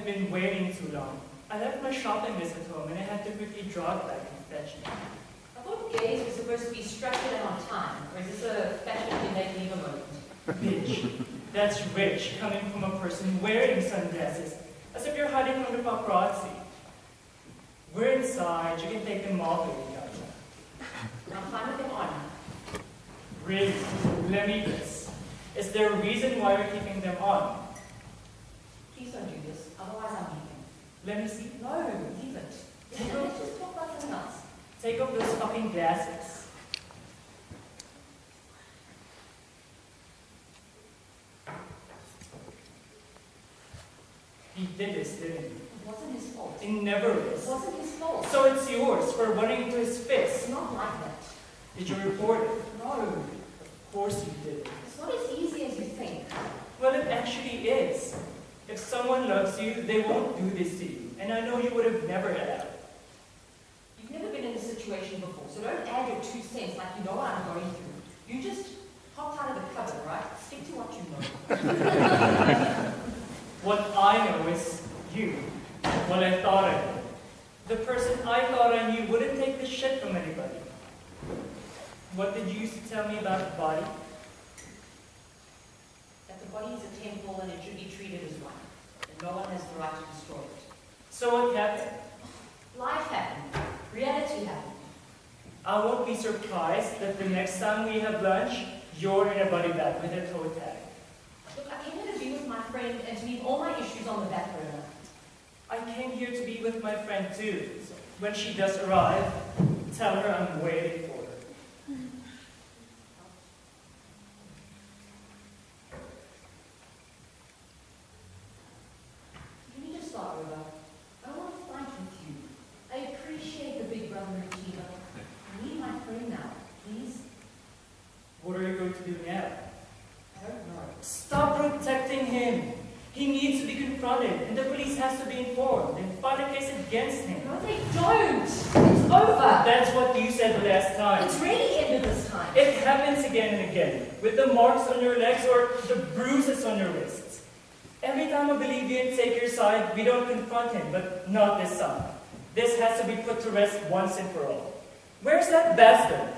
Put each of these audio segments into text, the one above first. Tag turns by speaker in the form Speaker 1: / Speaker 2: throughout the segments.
Speaker 1: been waiting too long. I left my shopping list at home and I had to quickly jog back and fetch it.
Speaker 2: I thought gays were supposed to be structured and on time, or is this a fashion they leave a moment?
Speaker 1: Bitch, that's rich coming from a person wearing sunglasses, as if you're hiding from the paparazzi. We're inside, you can take them off if you got.
Speaker 2: I'm fine with them on.
Speaker 1: Really? Let me guess. Is there a reason why you're keeping them on?
Speaker 2: Please don't do this, otherwise I'm leaving.
Speaker 1: Let me see.
Speaker 2: No, leave it. Let's just talk about something else.
Speaker 1: Take off those fucking glasses. He did this, didn't he?
Speaker 2: It wasn't his fault.
Speaker 1: It never
Speaker 2: It
Speaker 1: is.
Speaker 2: wasn't his fault.
Speaker 1: So it's yours for running into his fist.
Speaker 2: It's not like that.
Speaker 1: Did you report it?
Speaker 2: No.
Speaker 1: Of course you did.
Speaker 2: It's not as easy as you think.
Speaker 1: Well, it actually is. If someone loves you, they won't do this to you. And I know you would have never allowed.
Speaker 2: You've never been in this situation before, so don't add your 2 cents like you know what I'm going through. You just hop out of the cupboard, right? Stick to what you know.
Speaker 1: What I know is you. What I thought I knew. The person I thought I knew wouldn't take this shit from anybody. What did you used to tell me about the body?
Speaker 2: That the body is a temple and it should be treated as one. And no one has the right to destroy it.
Speaker 1: So what happened?
Speaker 2: Life happened. Reality happened.
Speaker 1: I won't be surprised that the next time we have lunch, you're in a body bag with a toe tag.
Speaker 2: Look, I came here to be with my friend and to leave all my issues on the back burner.
Speaker 1: I came here to be with my friend too. So when she does arrive, tell her I'm waiting for her.
Speaker 2: Can you just start over? I don't want to fight with you. I appreciate the big brother routine, but I need my friend now, please.
Speaker 1: What are you going to do now?
Speaker 2: I don't know.
Speaker 1: Stop protecting him. He needs to be confronted, and the police has to be informed and file a case against him.
Speaker 2: No, they don't. It's over.
Speaker 1: That's what you said the last time.
Speaker 2: It's really ended this time.
Speaker 1: It happens again and again, with the marks on your legs or the bruises on your wrists. Every time I believe you and take your side, we don't confront him, but not this time. This has to be put to rest once and for all. Where's that bastard?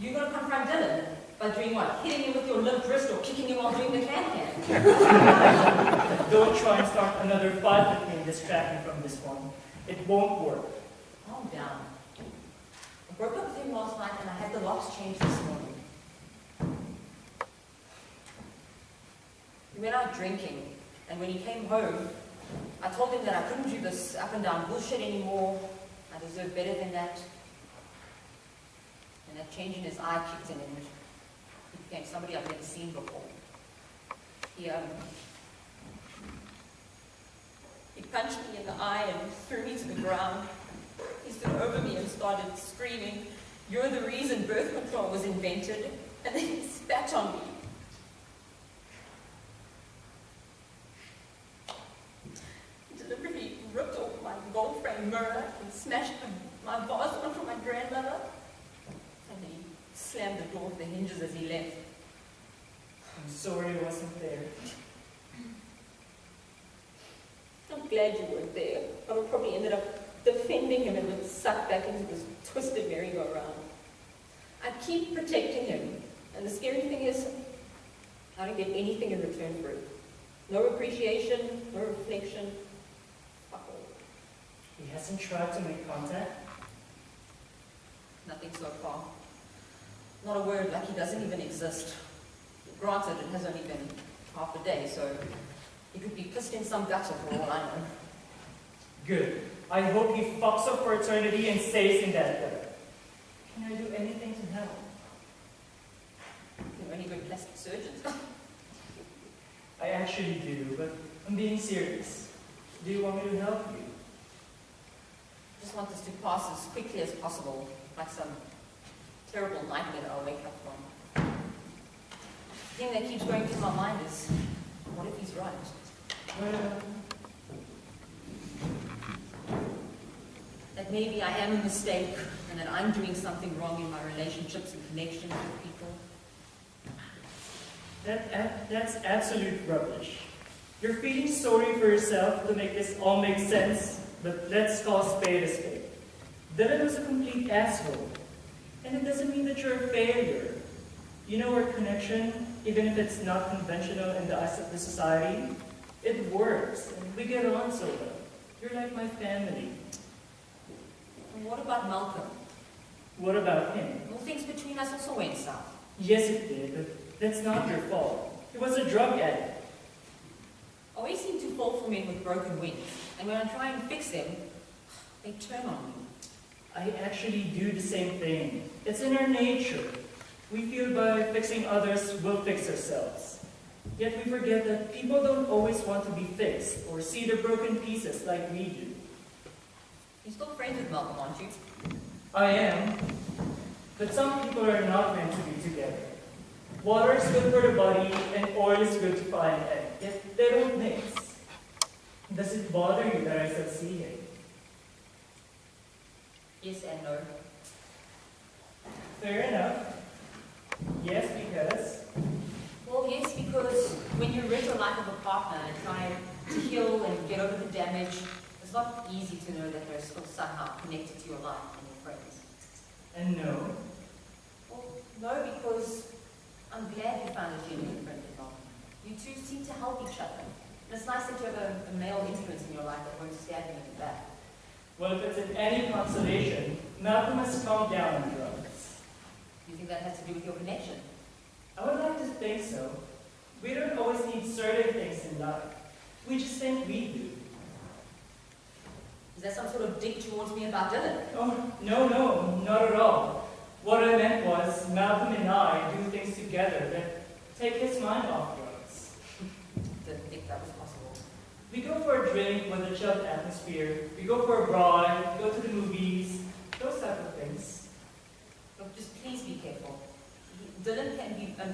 Speaker 2: You're going to confront Dylan by doing what? Hitting him with your limp wrist or kicking him while doing the can-can?
Speaker 1: Don't try and start another fight with me and distract me from this one. It won't work.
Speaker 2: Calm down. I broke up with him last night and I had the locks changed this morning. We went out drinking, and when he came home, I told him that I couldn't do this up and down bullshit anymore. I deserve better than that. And that change in his eye kicked in, and he became somebody I've never seen before. He punched me in the eye and threw me to the ground. He stood over me and started screaming, "You're the reason birth control was invented," and then he spat on me. He deliberately ripped off my gold frame mirror and smashed my vase on for my grandmother. And he slammed the door of the hinges as he left.
Speaker 1: I'm sorry I wasn't there.
Speaker 2: I'm glad you weren't there. I would probably ended up defending him and been sucked back into this twisted merry-go-round. I keep protecting him, and the scary thing is, I don't get anything in return for it. No appreciation, no reflection. Fuck all.
Speaker 1: He hasn't tried to make contact.
Speaker 2: Nothing so far. Not a word, like he doesn't even exist. Granted, it has only been half a day, so he could be pissed in some gutter for all I know.
Speaker 1: Good. I hope he fucks up for eternity and stays in that gutter. Can I do anything to help?
Speaker 2: You're only good plastic surgeons.
Speaker 1: I actually do, but I'm being serious. Do you want me to help you?
Speaker 2: I just want this to pass as quickly as possible, like some terrible nightmare that I'll wake up from. The thing that keeps going through my mind is, what if he's right?
Speaker 1: Well,
Speaker 2: That maybe I am a mistake, and that I'm doing something wrong in my relationships and connections with people.
Speaker 1: that's absolute rubbish. You're feeling sorry for yourself to make this all make sense, but let's call spade a spade. Dylan was a complete asshole. And it doesn't mean that you're a failure. You know our connection, even if it's not conventional in the eyes of the society, it works, and we get on so well. You're like my family.
Speaker 2: And what about Malcolm?
Speaker 1: What about him?
Speaker 2: Well, things between us also went south.
Speaker 1: Yes, it did, but that's not your fault. He was a drug addict.
Speaker 2: I always seem to fall for men with broken wings, and when I try and fix them, they turn on me.
Speaker 1: I actually do the same thing. It's in our nature. We feel by fixing others, we'll fix ourselves. Yet we forget that people don't always want to be fixed or see the broken pieces like we do.
Speaker 2: You're still friends with Malcolm, aren't you?
Speaker 1: I am. But some people are not meant to be together. Water is good for the body and oil is good to fry an egg, yet they don't mix. Does it bother you that I said see him?
Speaker 2: Yes and no.
Speaker 1: Fair enough. Yes, because...
Speaker 2: Well, yes, because when you rid your life of a partner and try to heal and get over the damage, it's not easy to know that they're still somehow connected to your life and your friends.
Speaker 1: And no.
Speaker 2: Well, no, because I'm glad you found a genuine friend in Malcolm. You two seem to help each other. And it's nice that you have a male influence in your life that won't stab you in the back.
Speaker 1: Well, if it's in any consolation, Malcolm has calmed down on drugs.
Speaker 2: Do you think that has to do with your connection?
Speaker 1: I would like to think so. We don't always need certain things in life. We just think we do.
Speaker 2: Is that some sort of dig towards me about Dylan?
Speaker 1: Oh, no, not at all. What I meant was, Malcolm and I do things together that take his mind off drugs.
Speaker 2: Didn't think that was possible.
Speaker 1: We go for a drink with a chilled atmosphere. We go for a bride, go to the movies, those type of things.
Speaker 2: Look, just please be careful.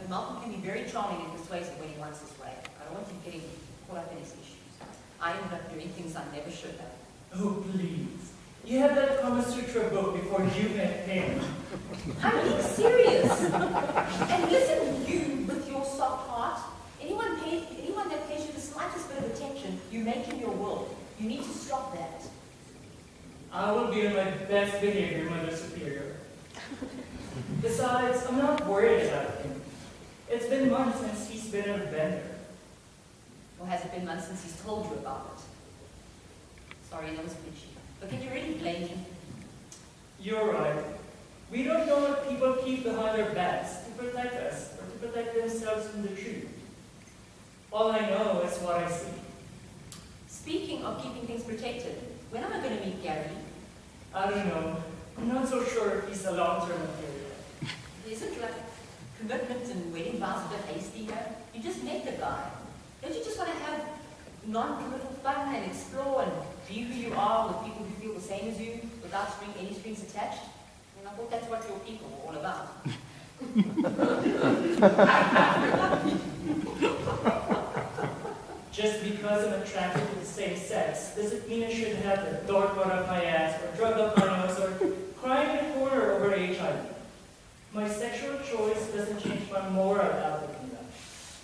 Speaker 2: Malcolm can be very charming and persuasive when he wants his way. I don't want you getting caught up in his issues. I ended up doing things I never should have.
Speaker 1: Oh, please. You had that Kama Sutra book before you met him.
Speaker 2: I'm being serious. And listen, you with your soft heart, anyone that pays you the slightest bit of attention, you make in your world. You need to stop that.
Speaker 1: I will be on my best behavior, Mother Superior. Besides, I'm not worried about him. It's been months since he's been a vendor.
Speaker 2: Or has it been months since he's told you about it? Sorry, that was preachy. But can you really blame me?
Speaker 1: You're right. We don't know what people keep behind their backs to protect us or to protect themselves from the truth. All I know is what I see.
Speaker 2: Speaking of keeping things protected, when am I going to meet Gary?
Speaker 1: I don't know. I'm not so sure if he's a long-term material.
Speaker 2: Isn't like commitment and wedding vows a bit hasty here? You just met the guy. Don't you just want to have non-committal fun and explore and be who you are with people who feel the same as you without any strings attached? I mean, I thought that's what your people were all about.
Speaker 1: Just because I'm attracted to the same sex doesn't mean I should have the dart run up my ass or drug up my nose or crying in a corner over HIV. My sexual choice doesn't change my moral outlook in life.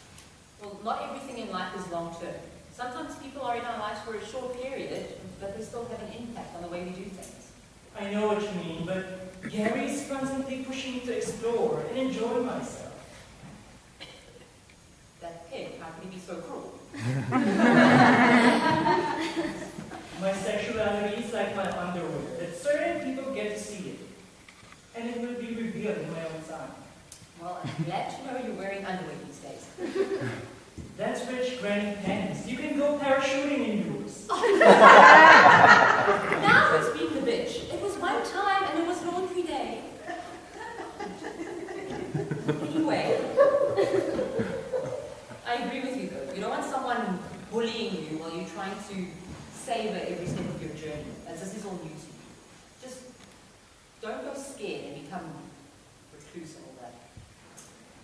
Speaker 2: Well, not everything in life is long-term. Sometimes people are in our lives for a short period, but they still have an impact on the way we do things.
Speaker 1: I know what you mean, but Gary's constantly pushing me to explore and enjoy myself.
Speaker 2: That pig, how can he be so cruel?
Speaker 1: My sexuality is like my underwear, that certain people get to see it. And it will be revealed in my own time.
Speaker 2: Well, I'm glad to know you're wearing underwear these days.
Speaker 1: That's rich granny panties. You can go parachuting in yours.
Speaker 2: Now who's being the bitch? It was one time and it was laundry day. Anyway, I agree with you though. You don't want someone bullying you while you're trying to savor every step of your journey, as this is all new to you. Just don't go scared and become recluse and all that.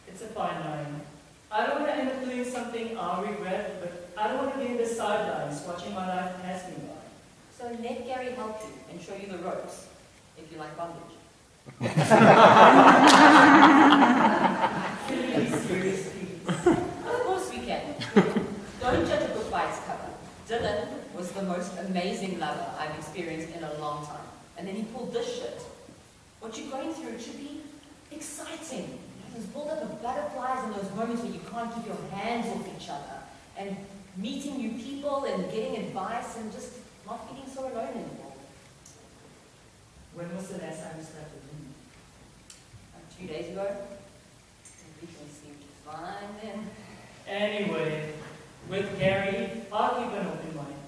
Speaker 1: It's a fine line. I don't want to end up doing something I'll regret, but I don't want to be in the sidelines watching my life pass me by.
Speaker 2: So let Gary help you and show you the ropes, if you like bondage.
Speaker 1: Can you be serious, please?
Speaker 2: Of course we can. Don't judge a book by Dylan was the most amazing lover I've experienced in a long time. And then he pulled this shit. What you're going through, it should be exciting. There's build-up of butterflies and those moments where you can't keep your hands off each other. And meeting new people and getting advice and just not feeling so alone anymore.
Speaker 1: When was the last time you slept with him?
Speaker 2: 2 days ago. Everything seemed fine then.
Speaker 1: Anyway, with Gary, I'll keep an open mind.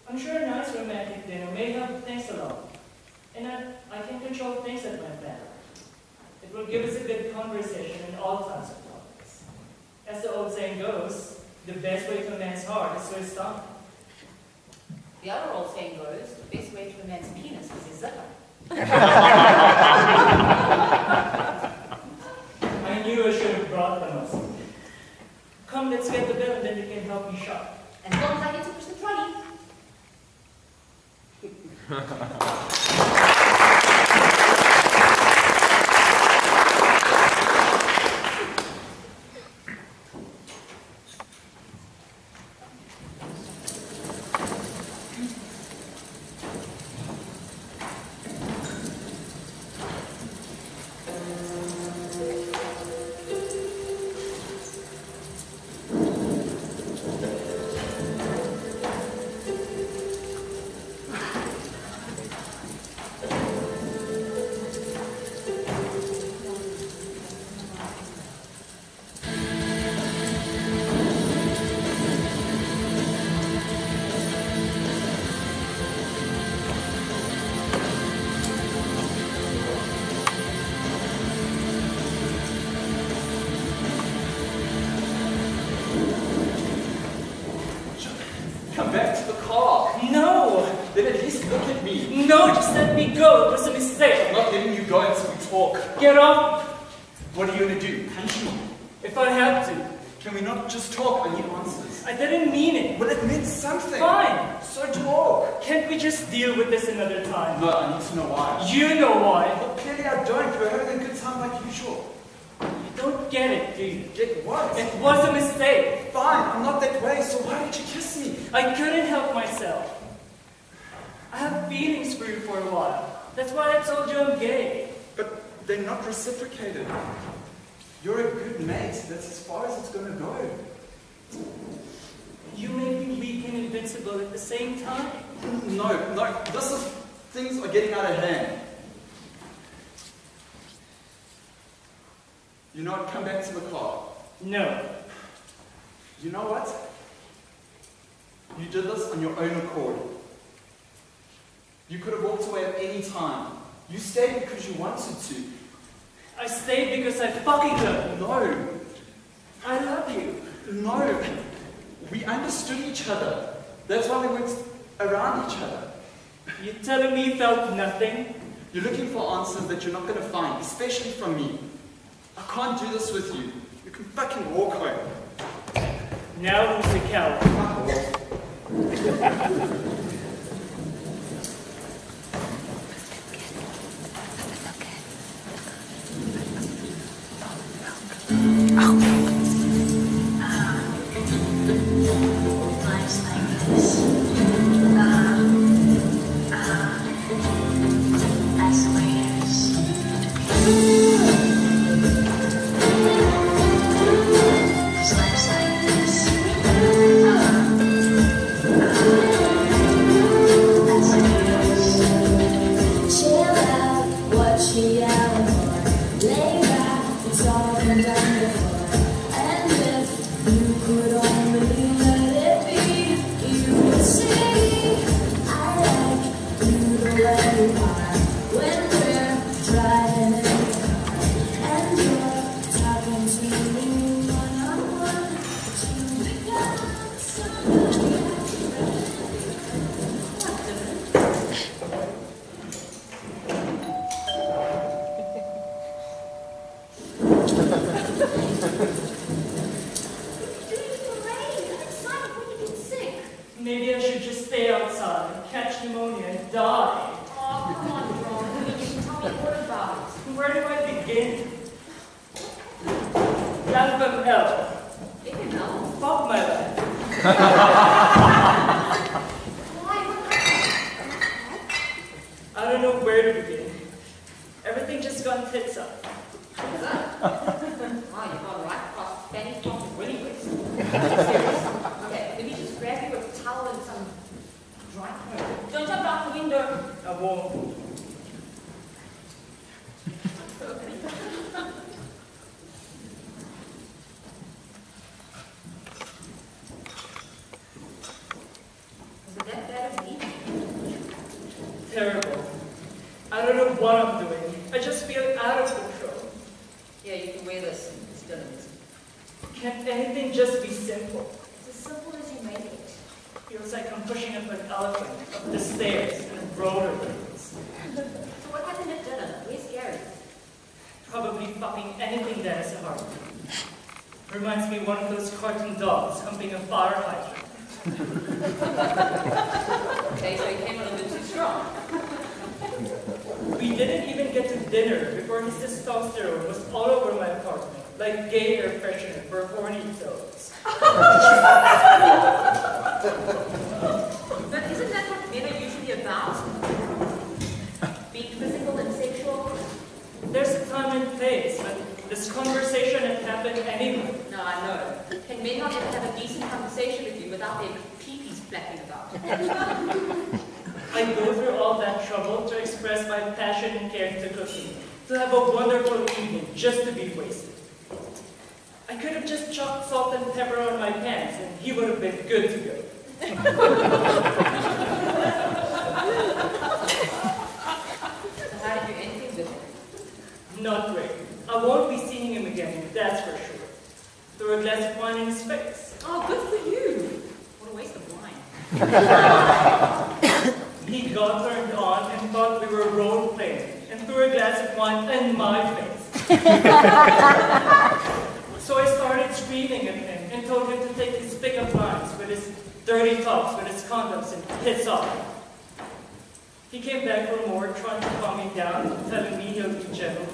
Speaker 1: I'm sure a nice romantic dinner may help things along. And I can control things at my back. It will give us a good conversation in all kinds of topics. As the old saying goes, the best way to a man's heart is to his stomach.
Speaker 2: The other old saying goes, the best way to a man's penis is his zipper.
Speaker 1: I knew I should have brought them up. Come, let's get the bill and then you can help me shop.
Speaker 2: As long as I get to push the trolley.
Speaker 3: Come back to the car.
Speaker 1: No!
Speaker 3: Then at least look at me.
Speaker 1: No, just let me go. It was a mistake.
Speaker 3: I'm not letting you go until we talk.
Speaker 1: Get off!
Speaker 3: What are you going to do? Punch me?
Speaker 1: If I have to.
Speaker 3: Can we not just talk? I need answers.
Speaker 1: I didn't mean it.
Speaker 3: Well, it meant something.
Speaker 1: Fine.
Speaker 3: So talk.
Speaker 1: Can't we just deal with this another time?
Speaker 3: No, I need to know why.
Speaker 1: You know why.
Speaker 3: Well, clearly I don't. We're having a good time like usual.
Speaker 1: You don't get it, do you?
Speaker 3: Get what?
Speaker 1: It was a mistake.
Speaker 3: Fine, I'm not that way, so why did you kiss me?
Speaker 1: I couldn't help myself. I have feelings for you for a while. That's why I told you I'm gay.
Speaker 3: But they're not reciprocated. You're a good mate. That's as far as it's going to go.
Speaker 1: You may be weak and invincible at the same time.
Speaker 3: No, things are getting out of hand. You know what? Come back to the car.
Speaker 1: No.
Speaker 3: You know what? You did this on your own accord. You could have walked away at any time. You stayed because you wanted to.
Speaker 1: I stayed because I fucking love you.
Speaker 3: No.
Speaker 1: I love you.
Speaker 3: No. We understood each other. That's why we went around each other.
Speaker 1: You telling me you felt nothing?
Speaker 3: You're looking for answers that you're not going to find, especially from me. I can't do this with you. You can fucking walk home.
Speaker 1: Now who's the coward?
Speaker 4: Life's like this. That's the way it is. Cause life's like this. That's the way it is. Chill out, watch me out more. Lay back, it's all been done before. And if you could only let it be, you would see I like you the way you are. When we're driving in the car and you're talking to me one-on-one, but you got somebody
Speaker 1: Maybe I should just stay outside, catch pneumonia, and die.
Speaker 2: Oh, come on, John. You tell me what about it.
Speaker 1: Where do I begin? Alpha L.
Speaker 2: It can help.
Speaker 1: Fuck my life. won't.
Speaker 2: Was it that bad of me?
Speaker 1: Terrible. I don't know what I'm doing. I just feel out of control.
Speaker 2: Yeah, you can wear this. It's Dylan's.
Speaker 1: Can't anything just be simple?
Speaker 2: It's as simple as you make it.
Speaker 1: Feels like I'm pushing up an elephant up the stairs in rollerblades.
Speaker 2: So what happened at dinner? Where's Gary?
Speaker 1: Probably fucking anything that has a heart. Reminds me of one of those cartoon dogs humping a fire hydrant.
Speaker 2: Okay, so he came on a bit too strong.
Speaker 1: We didn't even get to dinner before his testosterone was all over my apartment, like gay air freshener for horny toads.
Speaker 2: But isn't that what men are usually about? Being physical and sexual?
Speaker 1: There's a time and place, but this conversation had happened anyway.
Speaker 2: No, I know. Can men not even have a decent conversation with you without their peepees flapping about?
Speaker 1: I go through all that trouble to express my passion and care to cooking, to have a wonderful evening just to be wasted. I could have just chopped salt and pepper on my pants and he would have been good to go.
Speaker 2: So how did you end things with him?
Speaker 1: Not great. I won't be seeing him again, that's for sure. Threw a glass of wine in his face.
Speaker 2: Oh, good for you. What a waste of wine.
Speaker 1: He got turned on and thought we were role playing and threw a glass of wine in my face. So I started screaming at him and told him to take his pickup lines with his dirty talks, with his condoms, and piss off. He came back for more, trying to calm me down, telling me he'll be gentle.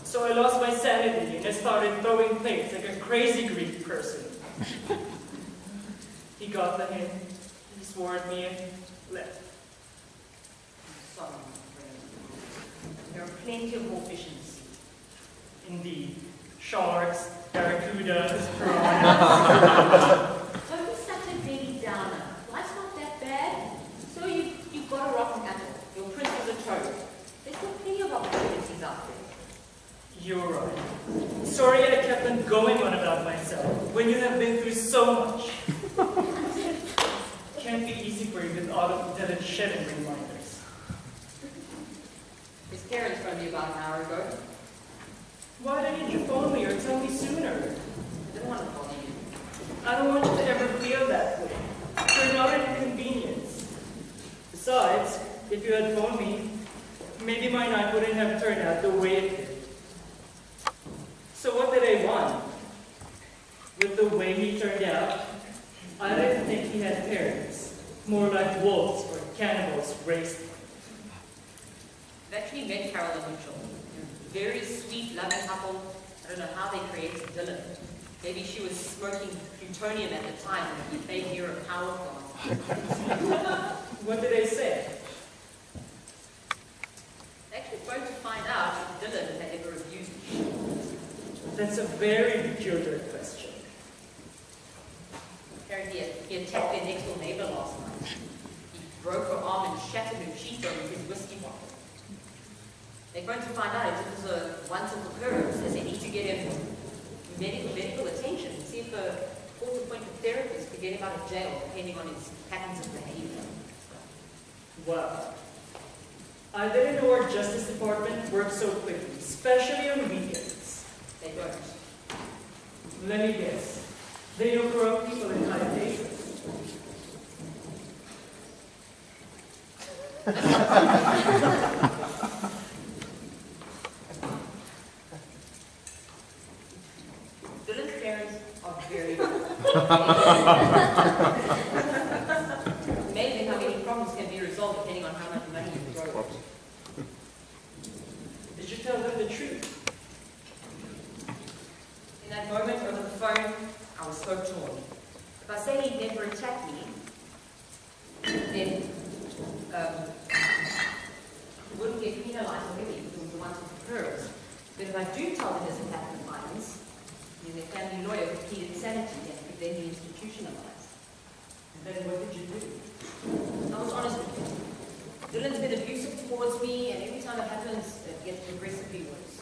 Speaker 1: So I lost my sanity and I started throwing plates like a crazy Greek person. He got the hint, he swore at me and left.
Speaker 2: I'm sorry, my friend. There are plenty of more fish in the sea.
Speaker 1: Indeed, sharks, barracudas, piranhas.
Speaker 2: Don't be such a baby downer. Life's not that bad. So you got a rotten apple. Your prince was a toad. There's still plenty of opportunities out there.
Speaker 1: You're right. Sorry I kept on going on about myself when you have been through so much. Can't be easy for you with all of Dylan's shedding reminders.
Speaker 2: His parents phoned me about an hour ago.
Speaker 1: Why didn't you phone me or tell me sooner?
Speaker 2: I didn't want to bother you.
Speaker 1: I don't want you to ever feel that way. You're not an inconvenience. Besides, if you had phoned me, maybe my night wouldn't have turned out the way it did. So what did I want? With the way he turned out, I didn't think he had parents. More like wolves or cannibals raised him.
Speaker 2: I've actually met Carol and Mitchell. They're a very sweet, loving couple. I don't know how they created Dylan. Maybe she was smoking plutonium at the time and he played near a power plant.
Speaker 1: What did they say?
Speaker 2: They actually phoned to find out if Dylan had ever abused me.
Speaker 1: That's a very peculiar question.
Speaker 2: Apparently he attacked their next door neighbor last night. He broke her arm and shattered her cheekbone with his whiskey bottle. They're going to find out if it was a once-off occurrence, as they need to get him medical attention, see if a court-appointed therapist could get him out of jail, depending on his patterns of behavior.
Speaker 1: Wow. I didn't know our Justice Department worked so quickly, especially on weekends.
Speaker 2: They don't.
Speaker 1: Let me guess. They know corrupt people in high places.
Speaker 2: Dylan's parents are very good. Amazing how many problems can be resolved depending on how much money you throw.
Speaker 1: Did you tell them the truth?
Speaker 2: In that moment over the phone, I was so torn. If I say he'd never attacked me, then he wouldn't get penalized already if it was the once off occurrence. But if I do tell them his attack of violence, then their family lawyer could plead insanity and could then be institutionalized.
Speaker 1: And then what did you do?
Speaker 2: I was honest with him. Dylan's been abusive towards me, and every time it happens, it gets progressively worse.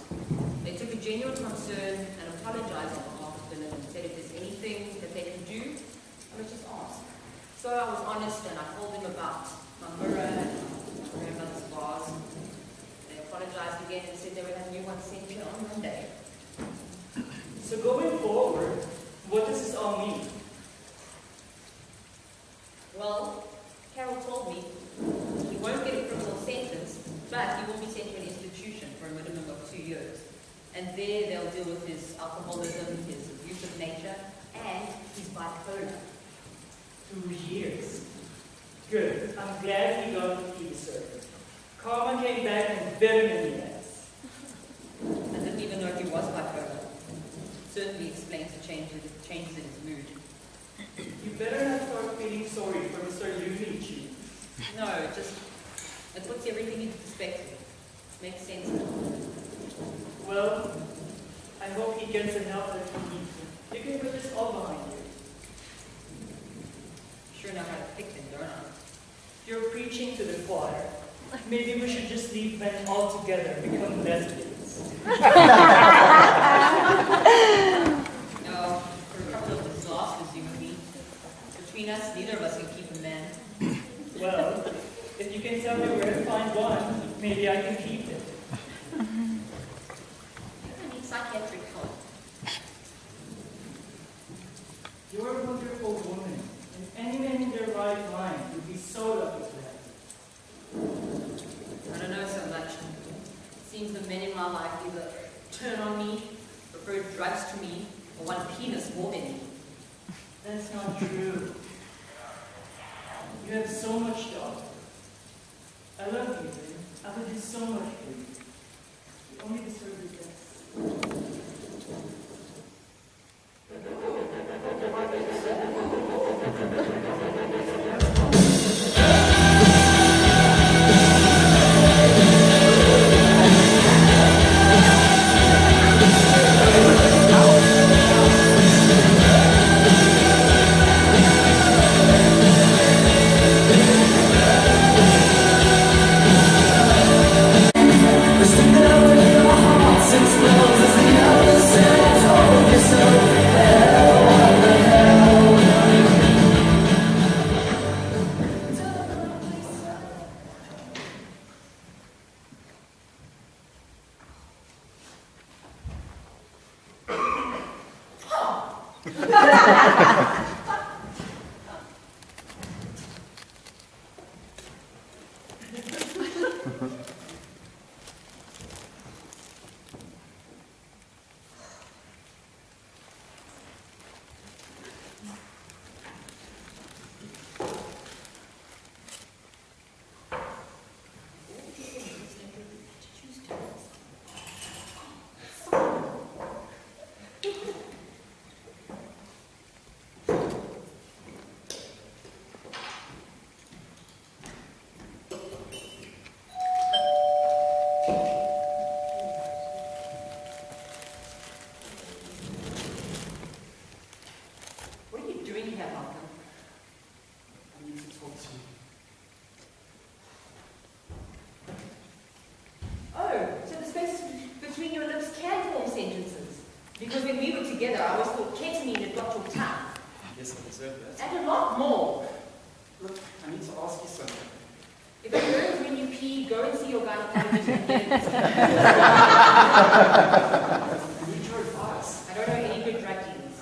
Speaker 2: They took a genuine concern and apologized on behalf of Dylan and said if there's anything that they can do, I would just ask. So I was honest and I told them about my mirror and my grandmother's vase. They apologized again and said they would have new ones sent here on Monday.
Speaker 1: So going forward, what does this all mean?
Speaker 2: Well, Carol told me he won't get a criminal sentence, but he will be sent to an institution for a minimum of 2 years. And there they'll deal with his alcoholism, his abusive nature, and his bipolar.
Speaker 1: 2 years. Good. I'm glad he got what he deserved. Karma came back and bit him in the ass.
Speaker 2: I didn't even know he was bipolar. Certainly explains the changes in his mood.
Speaker 1: You better not start feeling sorry for Mr. Yunichi.
Speaker 2: No, it puts everything into perspective. Makes sense now.
Speaker 1: Well, I hope he gets the help that he needs. You can put this all behind you.
Speaker 2: Sure know how to pick them, don't I?
Speaker 1: You're preaching to the choir. Maybe we should just leave men altogether and become lesbians.
Speaker 2: No, for a couple of disasters, you and me. Between us, neither of us can keep a man.
Speaker 1: Well, if you can tell me where to find one, maybe I can keep it.
Speaker 2: I need psychiatric help.
Speaker 1: You're a wonderful woman, and any man in their right mind would be so lucky to have you.
Speaker 2: I don't know so much. It seems the men in my life either turn on me, prefer drugs to me, or want penis more than me.
Speaker 1: That's not true. You have so much dog. I love you, babe. I would do so much for you. You only deserve the best.
Speaker 2: Because when we were together, I always thought ketamine had got your tongue.
Speaker 3: Yes, I deserve that.
Speaker 2: And a lot more.
Speaker 3: Look, I need to ask you something.
Speaker 2: If it hurts when you pee, go and see your gynecologist and get it.
Speaker 3: I need your advice.
Speaker 2: I don't know any good drug dealers.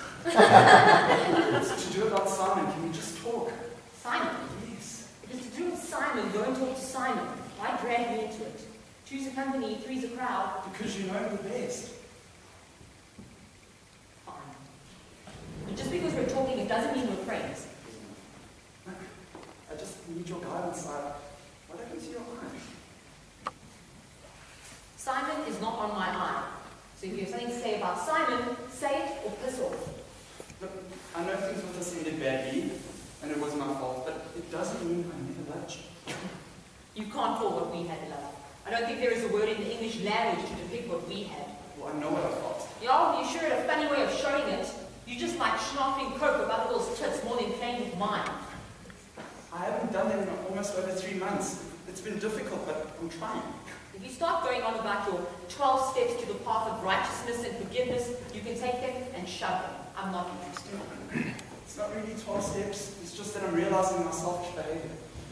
Speaker 3: It's to do about Simon. Can we just talk?
Speaker 2: Simon?
Speaker 3: Yes.
Speaker 2: If it's to do with Simon, go and talk to Simon. Why drag me into it? Two's a company, three's a crowd.
Speaker 3: Because you know the best.
Speaker 2: Fine. But just because we're talking, it doesn't mean we're friends.
Speaker 3: I just need your guidance. What happened to your eye?
Speaker 2: Simon is not on my eye. So if you have something to say about Simon, say it or piss off.
Speaker 3: Look, I know things with us ended badly, and it was my fault, but it doesn't mean I never loved you.
Speaker 2: You can't call what we had love. I don't think there is a word in the English language to depict what we had.
Speaker 3: Well, I know what I felt.
Speaker 2: Yeah, you sure had a funny way of showing it. You just like schnapping coke of other girls' tits more than playing with mine.
Speaker 3: I haven't done that in almost over 3 months. It's been difficult, but I'm trying.
Speaker 2: If you start going on about your 12 steps to the path of righteousness and forgiveness, you can take them and shove them. I'm not interested.
Speaker 3: It's not really 12 steps. It's just that I'm realizing my selfish behavior.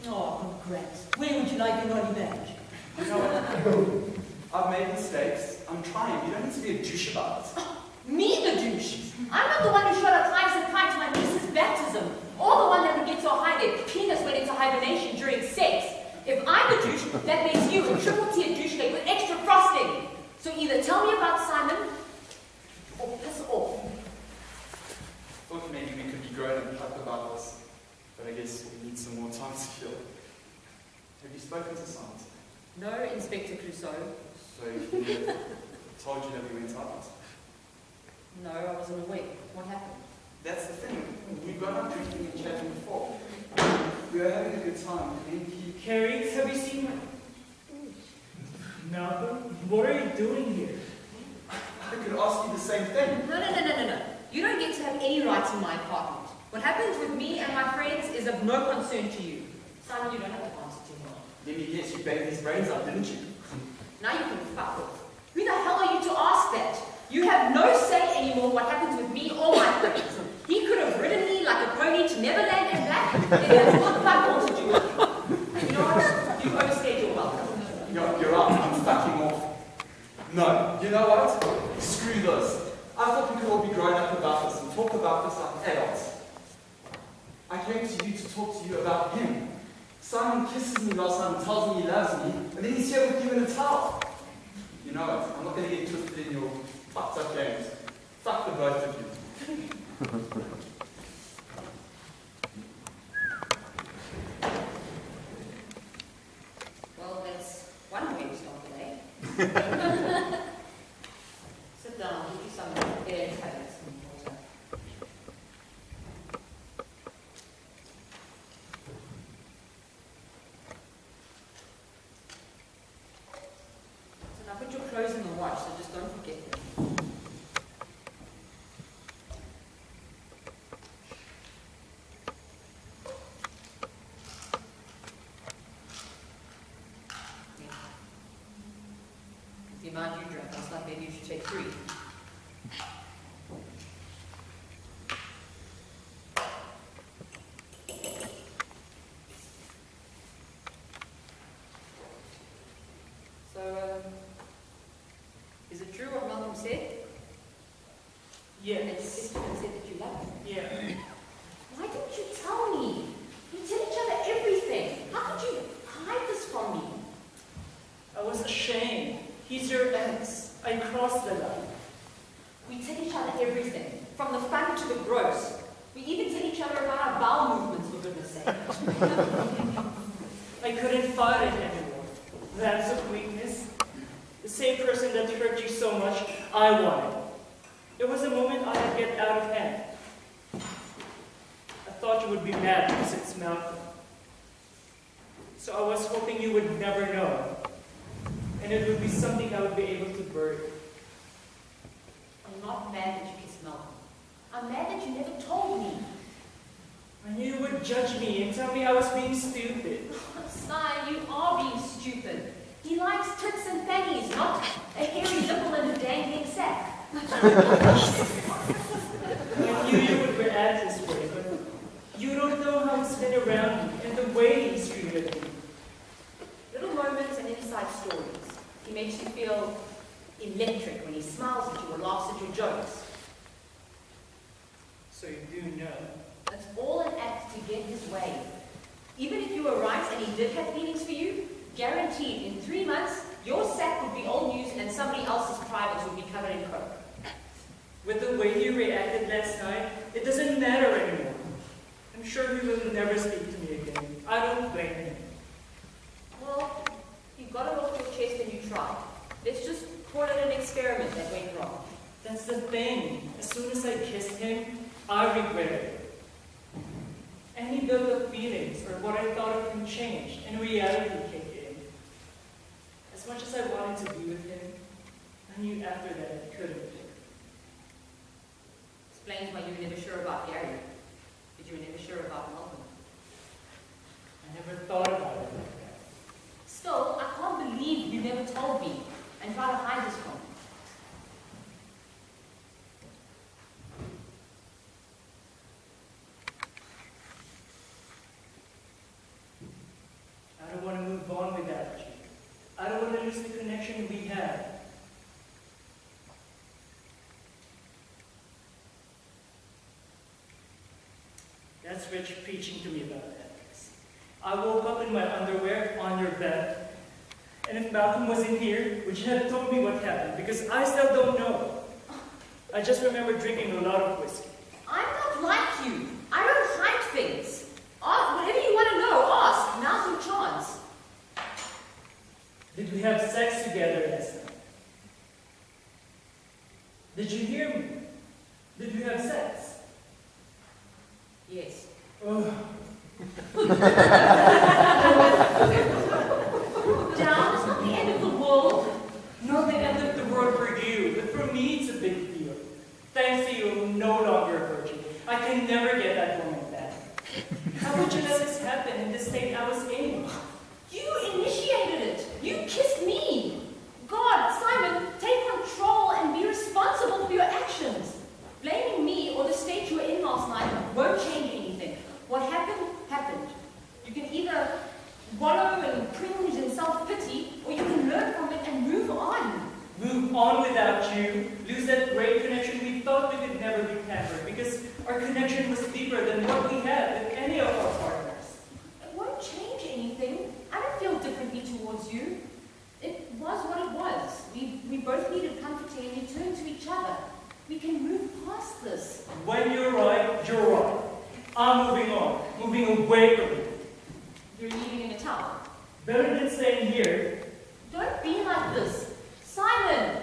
Speaker 5: Oh, congrats. Where would you like your naughty badge?
Speaker 3: You know what? I've made mistakes. I'm trying. You don't need to be a douche about it.
Speaker 2: Me, the douche. I'm not the one who showed up times and times to my niece's baptism, or the one that would get so high their penis went into hibernation during sex. If I'm a douche, that makes you a triple-tiered douche cake with extra frosting. So either tell me about Simon, or piss off.
Speaker 3: Thought maybe we could be grown and talk about this, but I guess we need some more time to heal. Have you spoken to Simon?
Speaker 2: No, Inspector Clouseau.
Speaker 3: So he told you that we went out?
Speaker 2: No, I wasn't awake. What happened?
Speaker 3: That's the thing. We got up drinking and chatting before. We were having a good time, and he...
Speaker 1: Carrie, have you seen my... Malcolm, what are you doing here?
Speaker 3: I could ask you the same thing.
Speaker 2: No. You don't get to have any rights in my apartment. What happens with me and my friends is of no concern to you. Simon, you don't have to answer to me.
Speaker 3: Let me guess, you banged his brains out, didn't you?
Speaker 2: Now you can fuck off. Who the hell are you to ask that? You have no say anymore what happens with me or my friends. He could have ridden me like a pony to Neverland and back. It has what I want to do with you. You know what? You've overstayed your welcome.
Speaker 3: You're right, I'm fucking off. No, you know what? Screw this. I thought we could all be grown up about this and talk about this like adults. I came to you to talk to you about him. Simon kisses me last night and tells me he loves me, and then he's here with you in a towel. You know what? I'm not going to get twisted in your fucked up games. Fuck the both of you.
Speaker 2: Well, that's one way to start the day. Sit down, give you some air and tablets and water. So now put your clothes in the wash, so just don't forget them. The amount you drank last night, maybe you should take 3. So, is it true what Malcolm said? And your
Speaker 1: Yes.
Speaker 2: sister said that you love him?
Speaker 1: Yeah.
Speaker 2: Why didn't you tell me? You tell each other everything. How could you hide this from me?
Speaker 1: I was ashamed. He's your ex. I crossed the line.
Speaker 2: We tell each other everything, from the fun to the gross. We even tell each other about our bowel movements, for goodness sake.
Speaker 1: I couldn't fight it anymore. That's a weakness. The same person that hurt you so much, I wanted. There was a moment I had get out of hand. I thought you would be mad because it's Malcolm. So I was hoping you would never know. And it would be something I would be able to bury.
Speaker 2: I'm not mad that you kissed Malcolm. I'm mad that you never told me.
Speaker 1: I knew you would judge me and tell me I was being stupid.
Speaker 2: Si, you are being stupid. He likes tits and fannies, not a hairy nipple and a dangling sack.
Speaker 1: I knew you would react this way, but you don't know how he's been around me and the way he's treated me.
Speaker 2: Little moments and inside stories. He makes you feel electric when he smiles at you or laughs at your jokes.
Speaker 1: So you do know.
Speaker 2: That's all an act to get his way. Even if you were right and he did have feelings for you, guaranteed in 3 months, your sack would be old news and somebody else's privates would be covered in coke.
Speaker 1: With the way he reacted last night, it doesn't matter anymore. I'm sure he will never speak to me again. I don't blame him.
Speaker 2: Well, you got it off your chest and you tried. Let's just call it an experiment that went wrong.
Speaker 1: That's the thing. As soon as I kissed him, I regretted it. Any build of feelings or what I thought of him changed, and reality kicked in. As much as I wanted to be with him, I knew after that I couldn't.
Speaker 2: Explains why you were never sure about Gary, but you were never sure about Malcolm.
Speaker 1: I never thought about it like that. lose the connection we had. That's Rich preaching to me about ethics. I woke up in my underwear on your bed. And if Malcolm was in here, would you have told me what happened? Because I still don't know. I just remember drinking a lot of whiskey.
Speaker 2: I'm not like you. I don't hide things. Ask whatever you want to know. Ask. Now's your chance.
Speaker 1: Did we have sex together last night? Did you hear me? Did we have sex?
Speaker 2: Yes.
Speaker 1: Oh.
Speaker 2: Down is not the end of the world.
Speaker 1: Not the end of the world for you, but for me it's a big deal. Thanks to you, I'm no longer a virgin. I can never get that woman back. How would you let this happen in the state I was in?
Speaker 2: You initiated it. You kissed me. God, Simon, take control and be responsible for your actions. Blaming me or the state you were in last night won't change anything. What happened, happened. You can either wallow and cringe in self-pity, or you can learn from it and move on.
Speaker 1: Move on without you, lose that great connection we thought we could never be pampered, because our connection was deeper than what we had with any of our partners.
Speaker 2: It won't change anything. I don't feel differently towards you. It was what it was. We both needed comforting and we turned to each other. We can move past this.
Speaker 1: When you're right, you're right. I'm moving on, moving away from you.
Speaker 2: You're leaving in a towel.
Speaker 1: Better than staying here.
Speaker 2: Don't be like this. Simon!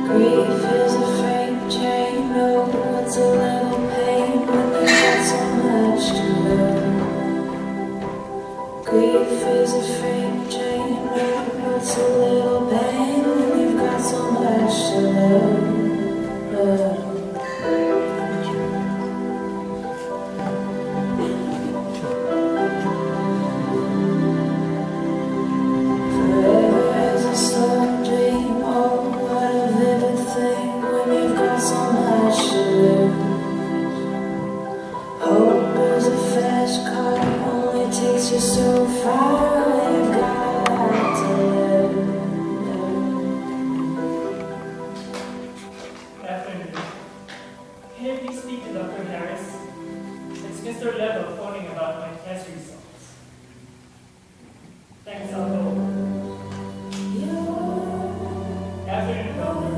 Speaker 4: Grief is a freight train. No, it's a little pain when you got so much to love. Grief is a freight train. No, it's a little pain when you've got so much to love. Forever is a slow dream. Oh, what a vivid thing when you've got so much to live. Hope is a fast car, only takes you so far when you've got a lot to live.
Speaker 1: Afternoon. Can you please speak to Dr. Harris? It's Mr. Level phoning about my test results. Thanks, I'll go. Afternoon, Doctor.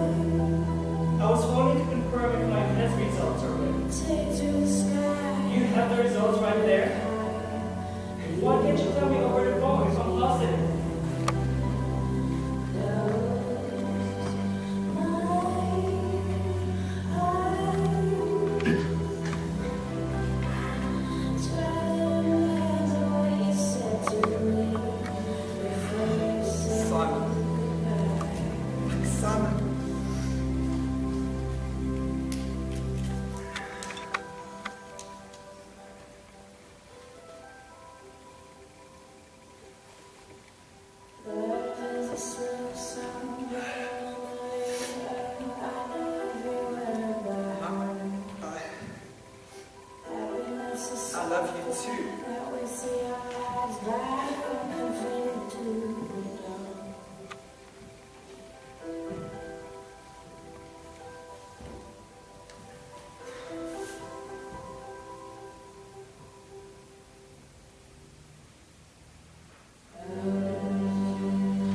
Speaker 1: I was phoning to confirm if my test results are ready.
Speaker 4: Take to the sky.
Speaker 1: You have the results right there? Why can't you tell me over the phone if I'm positive?
Speaker 3: Simon. Simon. I love you too.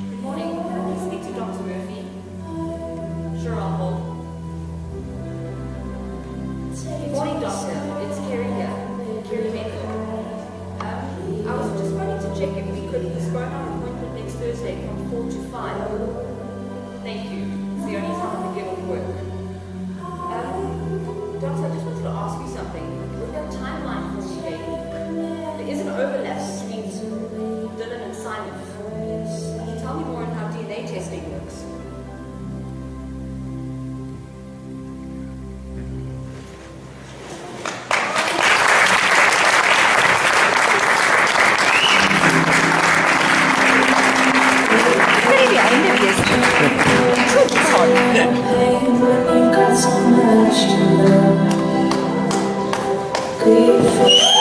Speaker 2: Good morning. Can I please speak to Dr. Murphy? Sure, I'll hold. Good morning, Doctor. It's Carrie here. Carrie Baker. I was just wanting to check if we could postpone our appointment next Thursday from 4 to 5. Thank you. It's the only time I can get off work. Doctor, I just wanted to ask you something. With your timeline for today, there is an overlap between Dylan and Simon. Can you tell me more on how DNA testing works?
Speaker 4: Pain when before.